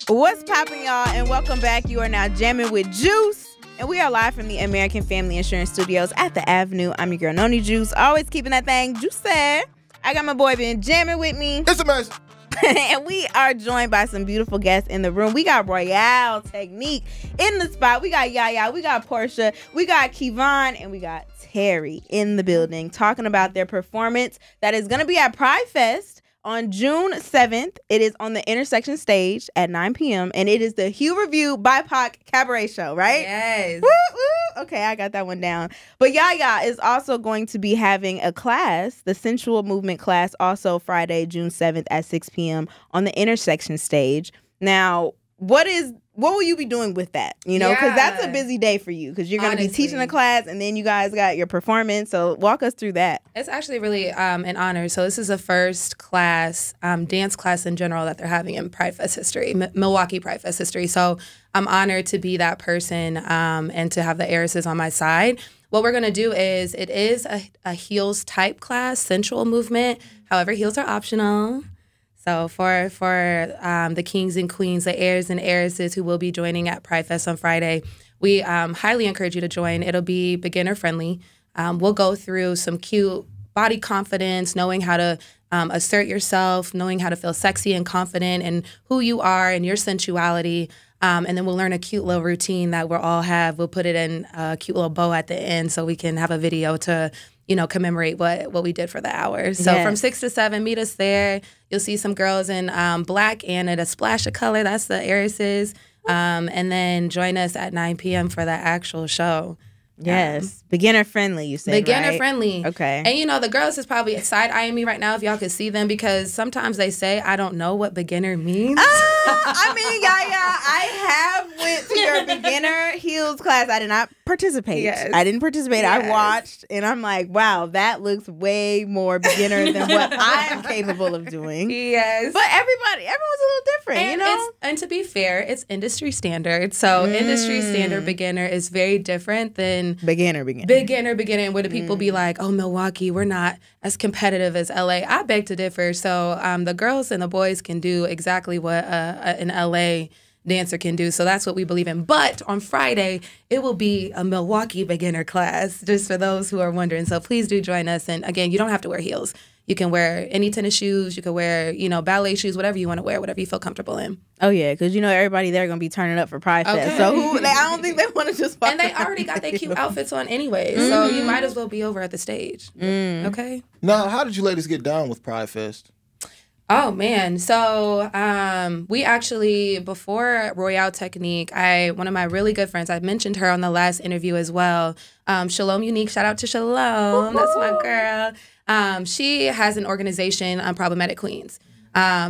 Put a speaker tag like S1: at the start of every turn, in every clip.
S1: What's poppin', y'all, and welcome back. You are now jamming with Juice, and we are live from the American Family Insurance Studios at the Avenue. I'm your girl, Noni Juice, always keeping that thing juicy. I got my boy Ben jamming with me.
S2: It's amazing.
S1: And we are joined by some beautiful guests in the room. We got Ro.ya.le, Tech.Nique in the spot. We got Yaya, we got Portia, we got Kevon, and we got Terry in the building talking about their performance that is going to be at Pride Fest on June 7th. It is on the Intersection stage at 9 p.m. and it is the Hue Review BIPOC Cabaret Show, right?
S3: Yes.
S1: Woo, woo. Okay, I got that one down. But Yaya is also going to be having a class, the Sensual Movement class, also Friday, June 7th at 6 p.m. on the Intersection stage. Now, what will you be doing with that? You know, because that's a busy day for you because you're going to be teaching a class and then you guys got your performance. So walk us through that.
S3: It's actually really an honor. So this is the first class, dance class in general, that they're having in Pride Fest history, Milwaukee Pride Fest history. So I'm honored to be that person and to have the heiresses on my side. What we're going to do is, it is a heels type class, sensual movement. However, heels are optional. So for the kings and queens, the heirs and heiresses who will be joining at Pride Fest on Friday, we highly encourage you to join. It'll be beginner friendly. We'll go through some cute body confidence, knowing how to assert yourself, knowing how to feel sexy and confident in who you are and your sensuality. And then we'll learn a cute little routine that we'll all have. We'll put it in a cute little bow at the end so we can have a video to commemorate what we did for the hour. So from 6 to 7, meet us there. You'll see some girls in black and a splash of color. That's the heiresses. And then join us at 9 p.m. for the actual show.
S1: Yes. Beginner friendly, you said,
S3: Beginner
S1: right?
S3: friendly.
S1: Okay.
S3: And, the girls is probably side-eyeing me right now if y'all could see them because sometimes they say, I don't know what beginner means.
S1: I mean, Yaya, I have went to your beginner heels class. I did not participate.
S3: Yes.
S1: I didn't participate.
S3: Yes.
S1: I watched, and I'm like, wow, that looks way more beginner than what I am capable of doing.
S3: Yes.
S1: But everyone's a little different,
S3: And to be fair, it's industry standard. So industry standard beginner is very different than
S1: beginner.
S3: Where the people be like, oh, Milwaukee, we're not as competitive as LA. I beg to differ. So the girls and the boys can do exactly what an LA dancer can do. So that's what we believe in. But on Friday, it will be a Milwaukee beginner class, just for those who are wondering. So please do join us. And again, you don't have to wear heels. You can wear any tennis shoes. You can wear, ballet shoes, whatever you want to wear, whatever you feel comfortable in.
S1: Oh, yeah, because everybody there going to be turning up for Pride Fest. So I don't think they want to just walk
S3: And they already got their cute outfits on anyway. So you might as well be over at the stage. Okay?
S2: Now, how did you ladies get down with Pride Fest?
S3: Oh, man. So we actually, before Ro.ya.le Tech.Nique, one of my really good friends, I mentioned her on the last interview as well, Shalom Unique. Shout out to Shalom. That's my girl. She has an organization, Problematic Queens.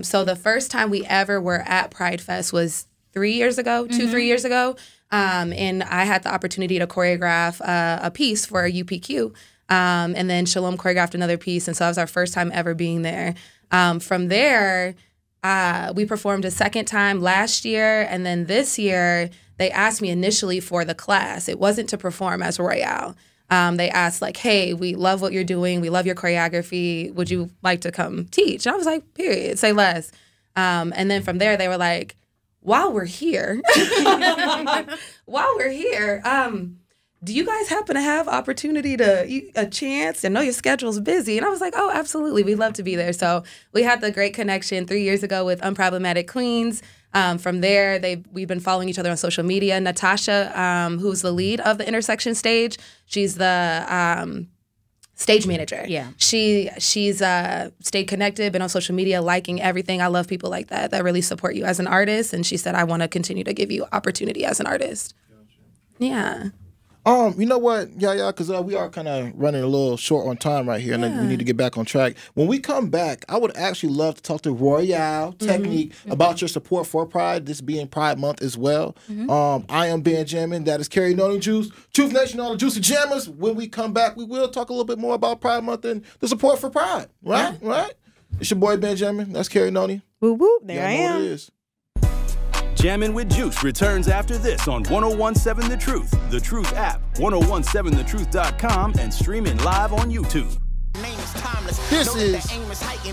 S3: So the first time we ever were at Pride Fest was 3 years ago, 3 years ago. And I had the opportunity to choreograph a piece for UPQ. And then Shalom choreographed another piece. And so that was our first time ever being there. From there, we performed a second time last year. And then this year, they asked me initially for the class. It wasn't to perform as Ro.ya.le. They asked, like, hey, we love what you're doing. We love your choreography. Would you like to come teach? And I was like, period, say less. And then from there, they were like, while we're here, do you guys happen to have opportunity a chance? I know your schedule's busy. And I was like, oh, absolutely. We'd love to be there. So we had the great connection 3 years ago with Unproblematic Queens. From there, we've been following each other on social media. Natasha, who's the lead of the Intersection stage, she's the stage manager.
S1: Yeah.
S3: She's stayed connected, been on social media, liking everything. I love people like that really support you as an artist. And she said, I want to continue to give you opportunity as an artist. Gotcha. Yeah.
S2: You know what, Yaya, because we are kind of running a little short on time right here, and we need to get back on track. When we come back, I would actually love to talk to Ro.ya.le Tech.Nique about your support for Pride, this being Pride Month as well. I am Ben Jammin. That is Carrie Noni Juice. Truth Nation, all the Juicy Jammers. When we come back, we will talk a little bit more about Pride Month and the support for Pride. Right? Yeah. Right? It's your boy Ben Jammin. That's Carrie Noni.
S1: Whoop, whoop. There I am.
S2: What it is.
S4: Jammin' with Juice returns after this on 1017 The Truth, The Truth app, 1017thetruth.com, and streaming live on YouTube.
S2: This is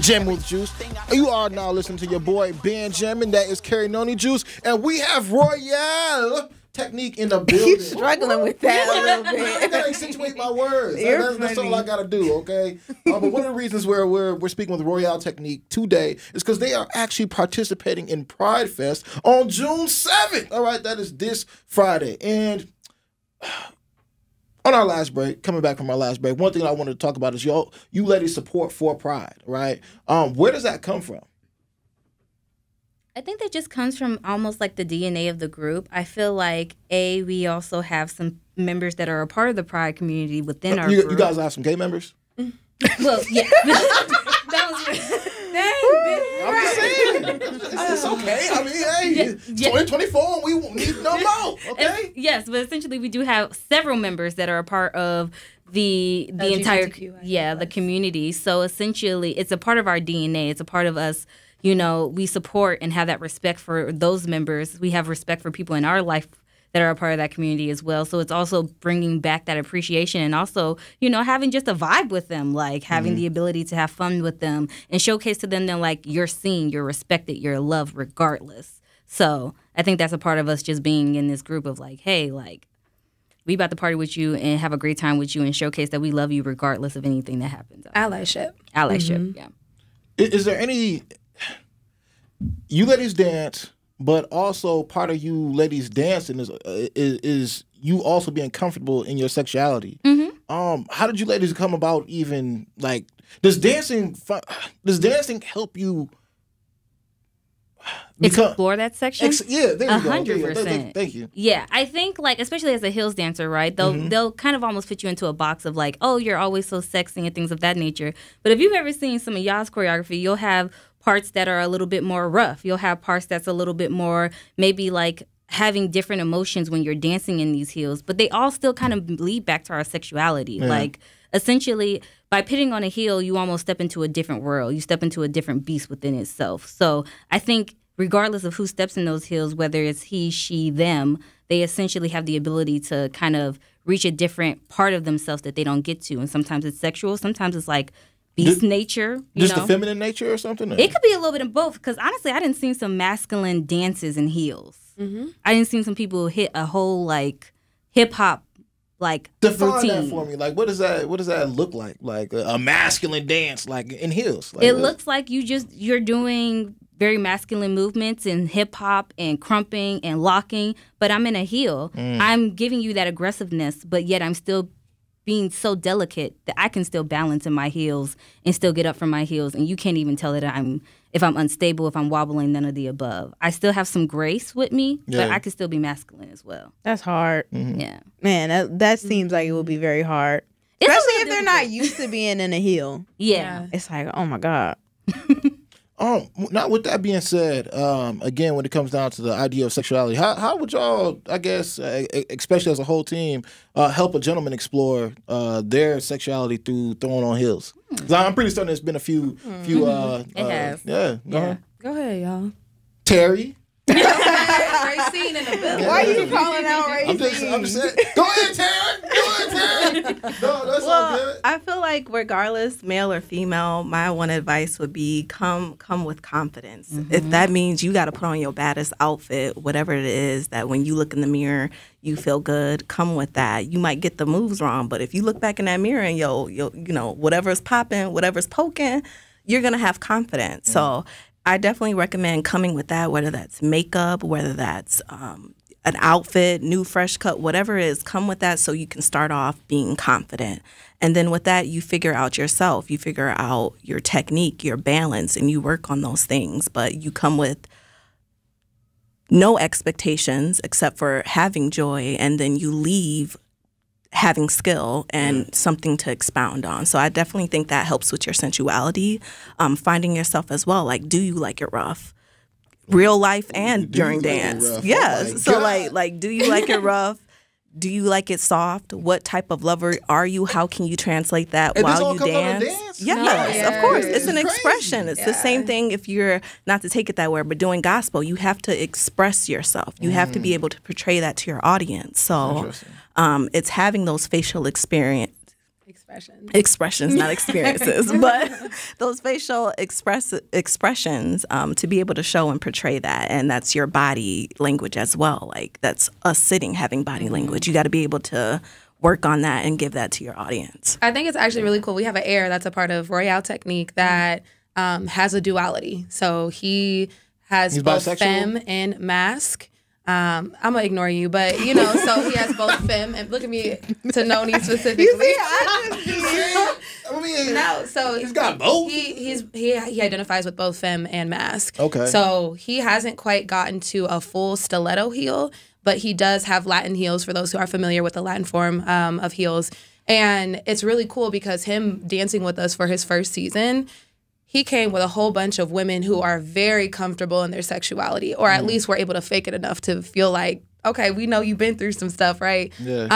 S2: Jammin with Juice. You are now listening to your boy Ben Jammin. That is Cartegena Juice. And we have Ro.ya.le Tech.Nique in the building.
S1: You're struggling with that a little
S2: I
S1: bit.
S2: gotta accentuate my words.
S1: You're
S2: That's all
S1: funny.
S2: I gotta do, okay? But one of the reasons we're speaking with Ro.ya.le Tech.Nique today is because they are actually participating in Pride Fest on June 7th. All right, that is this Friday. And on our last break, coming back from our last break, one thing I wanted to talk about is you ladies' support for Pride, right? Where does that come from?
S5: I think that just comes from almost like the DNA of the group. I feel like, we also have some members that are a part of the Pride community within our group.
S2: You guys have some gay members?
S5: Well, yeah. That was
S2: I'm just saying. It's okay. I mean, hey, 2024, we won't need no more, okay?
S5: Yes, but essentially we do have several members that are a part of the entire the community. So essentially it's a part of our DNA. It's a part of us. You know, we support and have that respect for those members. We have respect for people in our life that are a part of that community as well. So it's also bringing back that appreciation and also, you know, having just a vibe with them, like having the ability to have fun with them and showcase to them that, like, you're seen, you're respected, you're loved regardless. So I think that's a part of us just being in this group of like, hey, like, we about to party with you and have a great time with you and showcase that we love you regardless of anything that happens.
S3: Allyship.
S5: Allyship, yeah.
S2: Is there any... You ladies dance, but also part of you ladies dancing is you also being comfortable in your sexuality. How did you ladies come about even, like, does dancing help you
S5: explore that section?
S2: Yeah, there you go.
S5: 100%.
S2: Thank you.
S5: Yeah, I think, like, especially as a heels dancer, right? They'll kind of almost fit you into a box of like, oh, you're always so sexy and things of that nature. But if you've ever seen some of y'all's choreography, you'll have parts that are a little bit more rough. You'll have parts that's a little bit more maybe like having different emotions when you're dancing in these heels, but they all still kind of lead back to our sexuality. Yeah. Like, essentially, by putting on a heel, you almost step into a different world. You step into a different beast within itself. So I think regardless of who steps in those heels, whether it's he, she, them, they essentially have the ability to kind of reach a different part of themselves that they don't get to. And sometimes it's sexual. Sometimes it's like beast nature.
S2: Just the feminine nature or something? Or?
S5: It could be a little bit of both. Because honestly, I didn't see some masculine dances in heels. I didn't see some people hit a whole like hip hop like
S2: define
S5: routine.
S2: That for me. Like, what does that look like? Like a masculine dance, like in heels. Like,
S5: it looks like you're doing very masculine movements in hip hop and crumping and locking, but I'm in a heel. I'm giving you that aggressiveness, but yet I'm still being so delicate that I can still balance in my heels and still get up from my heels, and you can't even tell that if I'm unstable, if I'm wobbling, none of the above. I still have some grace with me, but I can still be masculine as well.
S1: That's hard.
S5: Yeah.
S1: Man, that seems like it will be very hard. Especially if they're not used to being in a heel.
S5: Yeah.
S1: It's like, oh my God.
S2: Now, with that being said, again, when it comes down to the idea of sexuality, how would y'all, I guess, especially as a whole team, help a gentleman explore their sexuality through throwing on heels? 'Cause I'm pretty certain there's been a few.
S5: It has.
S2: Yeah. Go
S3: ahead, y'all.
S2: Terry.
S3: Racine in the building.
S1: Why are you calling out Racine?
S2: I'm just saying. Go ahead, Terry. No, that's all good.
S6: I feel like regardless, male or female, my one advice would be come with confidence. If that means you got to put on your baddest outfit, whatever it is, that when you look in the mirror, you feel good, come with that. You might get the moves wrong, but if you look back in that mirror and you know, whatever's popping, whatever's poking, you're going to have confidence. So I definitely recommend coming with that, whether that's makeup, whether that's an outfit, new fresh cut, whatever it is, come with that so you can start off being confident. And then with that, you figure out yourself. You figure out your technique, your balance, and you work on those things. But you come with no expectations except for having joy, and then you leave having skill and something to expound on. So I definitely think that helps with your sensuality, finding yourself as well. Like, do you like it rough? Real life and during dance. Yes. So like, do you like it rough? Do you like it soft? What type of lover are you? How can you translate that while you dance? Yes, of course. It's an expression. It's the same thing if you're, not to take it that way, but doing gospel, you have to express yourself. You have to be able to portray that to your audience. So it's having those facial expressions expressions, not experiences, but those facial expressions to be able to show and portray that. And that's your body language as well. Like that's us sitting, having body language. You got to be able to work on that and give that to your audience.
S3: I think it's actually really cool. We have an air that's a part of Ro.ya.le Tech.Nique that has a duality. So he has both femme and masc. I'm gonna ignore you, but you know, so he has both femme and look at me to Noni specifically. You see, no, so
S2: he's got both.
S3: He identifies with both femme and masc.
S2: Okay.
S3: So he hasn't quite gotten to a full stiletto heel, but he does have Latin heels for those who are familiar with the Latin form of heels. And it's really cool because him dancing with us for his first season, he came with a whole bunch of women who are very comfortable in their sexuality, or at least were able to fake it enough to feel like, okay, we know you've been through some stuff, right?
S2: Yeah.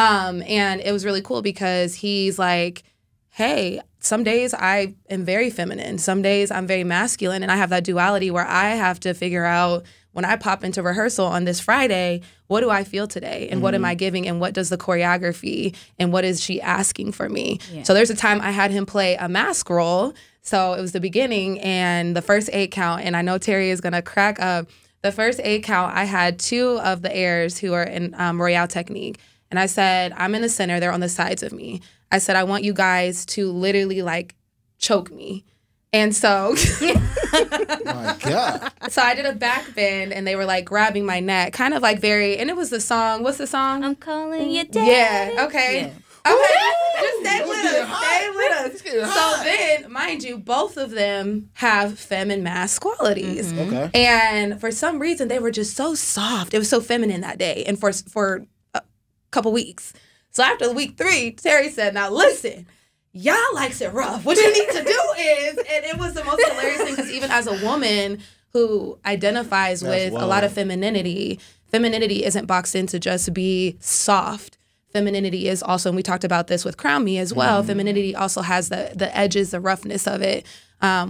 S3: And it was really cool because he's like, hey, some days I am very feminine. Some days I'm very masculine. And I have that duality where I have to figure out when I pop into rehearsal on this Friday, what do I feel today? And what am I giving? And what does the choreography? And what is she asking for me? Yeah. So there's a time I had him play a mask role. So it was the beginning and the first 8 count. And I know Terry is going to crack up. The first 8 count, I had 2 of the heirs who are in Ro.ya.le Tech.Nique. And I said, I'm in the center. They're on the sides of me. I said, I want you guys to literally like choke me. And so,
S2: my God.
S3: So I did a back bend and they were like grabbing my neck, kind of like very, and it was the song, what's the song?
S5: I'm calling you daddy.
S3: Yeah, okay. Yeah. Okay, just stay with us. Stay with us. So then, mind you, both of them have femme and masc qualities.
S2: Okay.
S3: And for some reason, they were just so soft. It was so feminine that day and for a couple weeks. So after week 3, Terry said, now listen, y'all likes it rough. What you need to do is, and it was the most hilarious thing because even as a woman who identifies with a lot of femininity isn't boxed in to just be soft. Femininity is also, and we talked about this with Crown Me as well, femininity also has the edges, the roughness of it,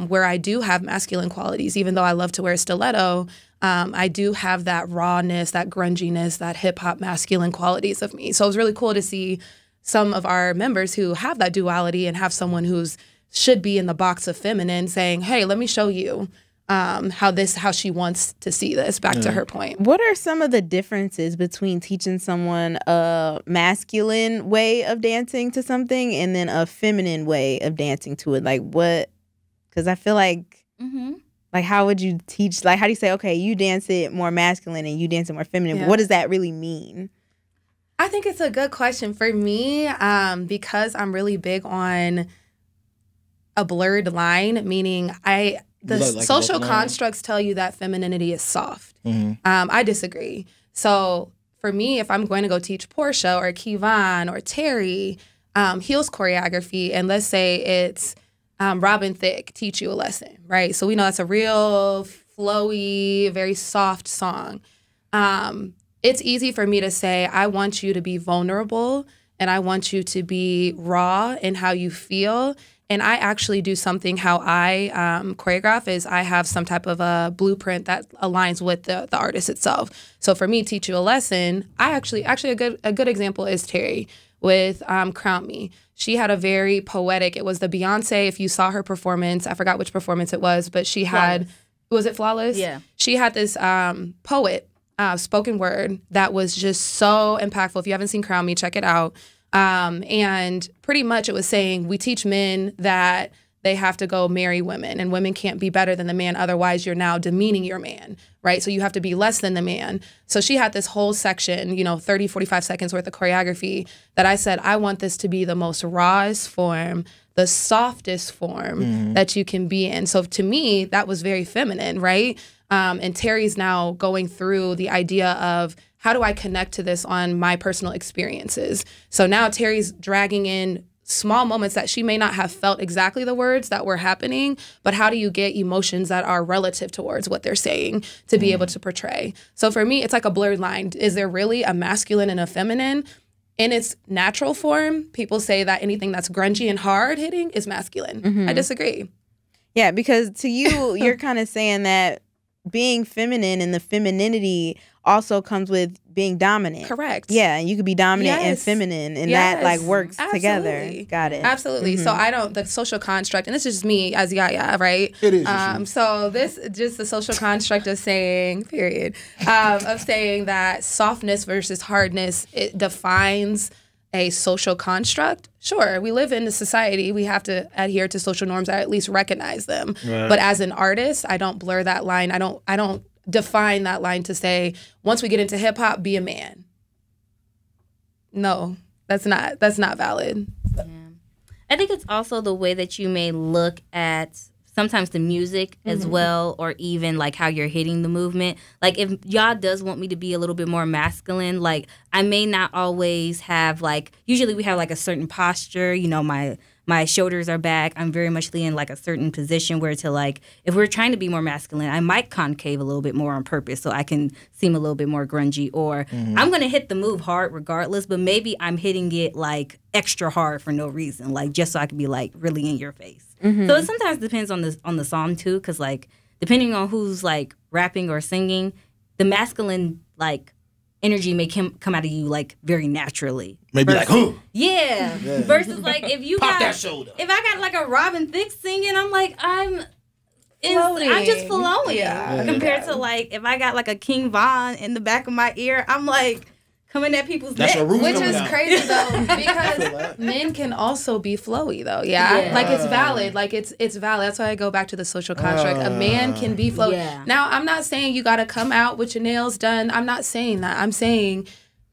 S3: where I do have masculine qualities. Even though I love to wear stiletto, I do have that rawness, that grunginess, that hip-hop masculine qualities of me. So it was really cool to see some of our members who have that duality and have someone who's should be in the box of feminine saying, hey, let me show you how she wants to see this, back to her point.
S1: What are some of the differences between teaching someone a masculine way of dancing to something and then a feminine way of dancing to it? Like what? Because I feel like, like how would you teach, like how do you say, okay, you dance it more masculine and you dance it more feminine? Yeah. What does that really mean?
S3: I think it's a good question for me because I'm really big on a blurred line, meaning the social constructs tell you that femininity is soft. I disagree. So for me, if I'm going to go teach Portia or Kevon or Terry heels choreography, and let's say it's Robin Thicke, Teach You a Lesson, right? So we know that's a real flowy, very soft song. It's easy for me to say, I want you to be vulnerable and I want you to be raw in how you feel. And I actually do something how I choreograph is I have some type of a blueprint that aligns with the artist itself. So for me, Teach You a Lesson, I actually a good example is Terry with Crown Me. She had a very poetic, it was the Beyonce, if you saw her performance, I forgot which performance it was, but she had, was it Flawless?
S5: Yeah.
S3: She had this poet, spoken word that was just so impactful. If you haven't seen Crown Me, check it out. And pretty much it was saying we teach men that they have to go marry women and women can't be better than the man. Otherwise, you're now demeaning your man, right? So you have to be less than the man. So she had this whole section, 30, 45 seconds worth of choreography that I said, I want this to be the most rawest form, the softest form that you can be in. So to me, that was very feminine, right? And Terry's now going through the idea of how do I connect to this on my personal experiences? So now Terry's dragging in small moments that she may not have felt exactly the words that were happening, but how do you get emotions that are relative towards what they're saying to be able to portray? So for me, it's like a blurred line. Is there really a masculine and a feminine? In its natural form, people say that anything that's grungy and hard hitting is masculine. I disagree.
S1: Yeah, because to you, you're kind of saying that being feminine and the femininity also comes with being dominant.
S3: Correct.
S1: Yeah, and you could be dominant and
S3: Yes.
S1: feminine, and
S3: Yes.
S1: that like works together.
S3: Absolutely.
S1: Got it.
S3: Absolutely. So I don't, the social construct, and this is just me as Ya-Ya, right?
S2: It is just you.
S3: So this, just the social construct of saying, period, of saying that softness versus hardness, it defines a social construct. Sure, we live in a society, we have to adhere to social norms or at least recognize them.
S2: Right.
S3: But as an artist, I don't blur that line. I don't define that line to say, once we get into hip hop, be a man. No, that's not valid.
S5: Yeah. I think it's also the way that you may look at sometimes the music as well, or even like how you're hitting the movement. Like if y'all does want me to be a little bit more masculine, like I may not always have like, usually we have like a certain posture, you know, my shoulders are back. I'm very much in like a certain position where to like, if we're trying to be more masculine, I might concave a little bit more on purpose so I can seem a little bit more grungy, or I'm going to hit the move hard regardless, but maybe I'm hitting it like extra hard for no reason, like just so I can be like really in your face. So it sometimes depends on the song too, because like depending on who's like rapping or singing, the masculine like energy may come out of you like very naturally.
S2: Maybe like, who?
S5: Yeah. Versus like if you
S2: Pop
S5: got
S2: that shoulder.
S5: If I got like a Robin Thicke singing, I'm like I'm
S3: Floating.
S5: just flowing.
S3: Yeah.
S5: Compared to like if I got like a King Von in the back of my ear, I'm like coming at people's
S2: That's
S5: necks.
S2: a roof
S3: Which
S2: coming
S3: is
S2: out.
S3: crazy though,
S2: feel
S3: because
S2: that.
S3: men can also be flowy though. Yeah, like it's valid. Like it's valid. That's why I go back to the social construct. A man can be flowy.
S5: Yeah.
S3: Now I'm not saying you got to come out with your nails done. I'm not saying that. I'm saying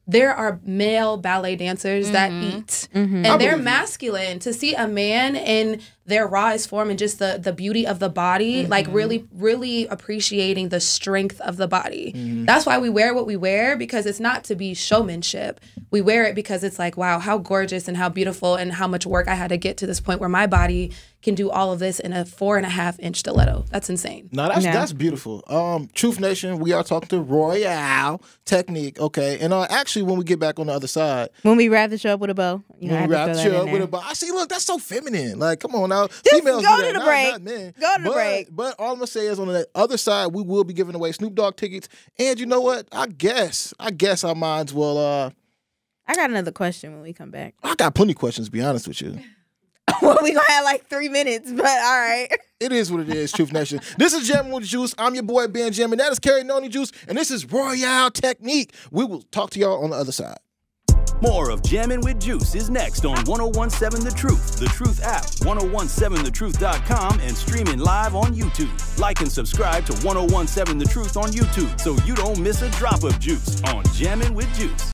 S3: there are male ballet dancers that eat, and they're masculine. To see a man in their rawest form and just the beauty of the body, like really appreciating the strength of the body. That's why we wear what we wear, because it's not to be showmanship. We wear it because it's like, wow, how gorgeous and how beautiful and how much work I had to get to this point where my body can do all of this in a 4.5-inch stiletto. That's insane.
S2: No, that's beautiful. Truth Nation, we are talking to Ro.ya.le, Tech.Nique, okay? And actually, when we get back on the other side,
S1: When we wrap the show up with a bow, you know, I
S2: when we
S1: have to
S2: wrap
S1: throw
S2: the
S1: that
S2: show
S1: in
S2: up with
S1: there.
S2: a bow, I see, look, that's so feminine. Like, come on now.
S1: Just
S2: Females
S1: go
S2: do
S1: to
S2: that,
S1: the break.
S2: not men.
S1: Go to the break.
S2: But all I'm going to say is on the other side, we will be giving away Snoop Dogg tickets. And you know what? I guess our minds will...
S1: I got another question when we come back.
S2: I got plenty of questions, to be honest with you.
S1: Well, we gonna have like 3 minutes, but all right.
S2: It is what it is, Truth Nation. This is Jammin with Juice. I'm your boy, Ben Jammin. That is Carrie Noni Juice. And this is Ro.ya.le, Tech.Nique. We will talk to y'all on the other side.
S4: More of Jammin' with Juice is next on 1017 The Truth, The Truth app, 1017thetruth.com, and streaming live on YouTube. Like and subscribe to 1017 The Truth on YouTube so you don't miss a drop of juice on Jammin' with Juice.